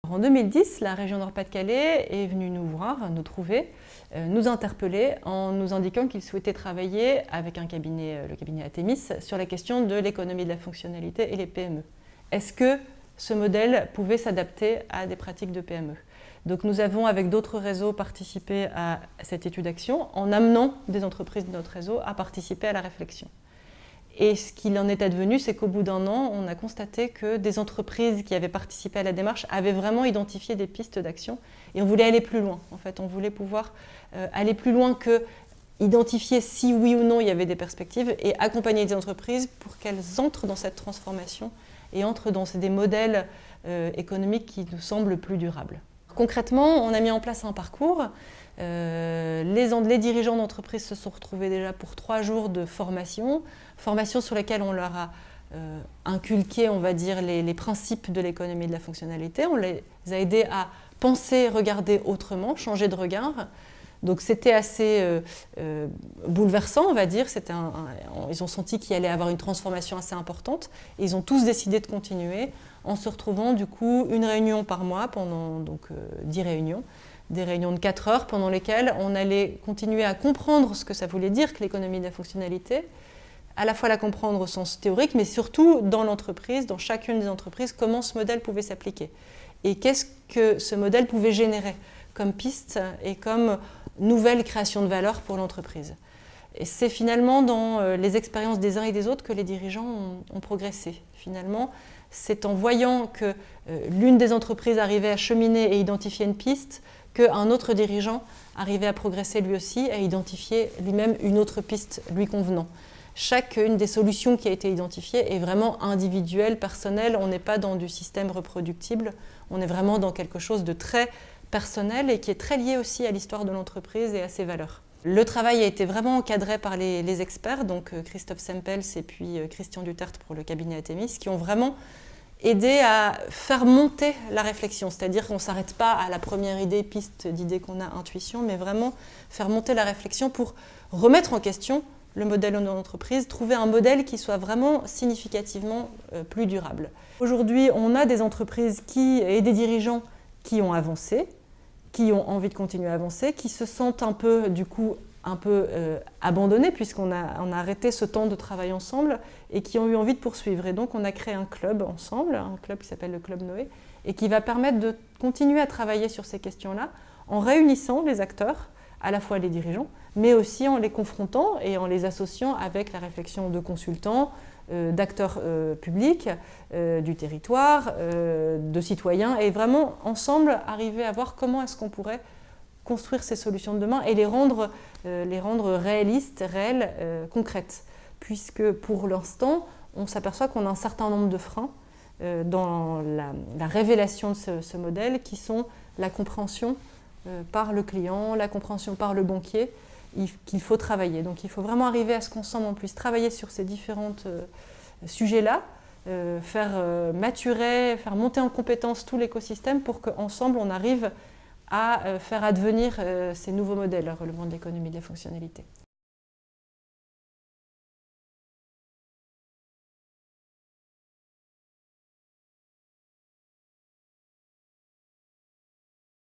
En 2010, la région Nord-Pas-de-Calais est venue nous voir, nous trouver, nous interpeller en nous indiquant qu'ils souhaitaient travailler avec un cabinet, le cabinet Athémis, sur la question de l'économie de la fonctionnalité et les PME. Est-ce que ce modèle pouvait s'adapter à des pratiques de PME? Donc nous avons, avec d'autres réseaux, participé à cette étude d'action en amenant des entreprises de notre réseau à participer à la réflexion. Et ce qu'il en est advenu, c'est qu'au bout d'un an, on a constaté que des entreprises qui avaient participé à la démarche avaient vraiment identifié des pistes d'action. Et on voulait aller plus loin. En fait, on voulait pouvoir aller plus loin que identifier si oui ou non il y avait des perspectives et accompagner des entreprises pour qu'elles entrent dans cette transformation et entrent dans des modèles économiques qui nous semblent plus durables. Concrètement, on a mis en place un parcours. Les dirigeants d'entreprise se sont retrouvés déjà pour 3 jours de formation sur lesquelles on leur a inculqué, on va dire, les principes de l'économie de la fonctionnalité. On les a aidés à penser, regarder autrement, changer de regard. Donc c'était assez bouleversant, on va dire. Ils ont senti qu'il allait avoir une transformation assez importante. Et ils ont tous décidé de continuer en se retrouvant du coup une réunion par mois pendant 10 réunions. Des réunions de 4 heures pendant lesquelles on allait continuer à comprendre ce que ça voulait dire que l'économie de la fonctionnalité, à la fois la comprendre au sens théorique, mais surtout dans l'entreprise, dans chacune des entreprises, comment ce modèle pouvait s'appliquer. Et qu'est-ce que ce modèle pouvait générer comme piste et comme nouvelle création de valeur pour l'entreprise. Et c'est finalement dans les expériences des uns et des autres que les dirigeants ont progressé. Finalement, c'est en voyant que l'une des entreprises arrivait à cheminer et identifier une piste qu'un autre dirigeant arrivait à progresser lui aussi, à identifier lui-même une autre piste lui convenant. Chacune des solutions qui a été identifiée est vraiment individuelle, personnelle. On n'est pas dans du système reproductible, on est vraiment dans quelque chose de très personnel et qui est très lié aussi à l'histoire de l'entreprise et à ses valeurs. Le travail a été vraiment encadré par les experts, donc Christophe Sempels et puis Christian Duterte pour le cabinet Athémis, qui ont vraiment aidé à faire monter la réflexion. C'est-à-dire qu'on ne s'arrête pas à la première idée, piste d'idée qu'on a, intuition, mais vraiment faire monter la réflexion pour remettre en question le modèle de l'entreprise, trouver un modèle qui soit vraiment significativement plus durable. Aujourd'hui, on a des entreprises et des dirigeants qui ont avancé, qui ont envie de continuer à avancer, qui se sentent un peu abandonnés puisqu'on a arrêté ce temps de travail ensemble et qui ont eu envie de poursuivre. Et donc on a créé un club ensemble, un club qui s'appelle le Club Noé, et qui va permettre de continuer à travailler sur ces questions-là en réunissant les acteurs, à la fois les dirigeants, mais aussi en les confrontant et en les associant avec la réflexion de consultants, d'acteurs publics, du territoire, de citoyens, et vraiment ensemble arriver à voir comment est-ce qu'on pourrait construire ces solutions de demain et les rendre réalistes, réelles, concrètes. Puisque pour l'instant, on s'aperçoit qu'on a un certain nombre de freins dans la révélation de ce modèle qui sont la compréhension par le client, la compréhension par le banquier, qu'il faut travailler. Donc il faut vraiment arriver à ce qu'ensemble on puisse travailler sur ces différents sujets-là, faire maturer, faire monter en compétence tout l'écosystème pour qu'ensemble on arrive à faire advenir ces nouveaux modèles relevant de l'économie de la fonctionnalité.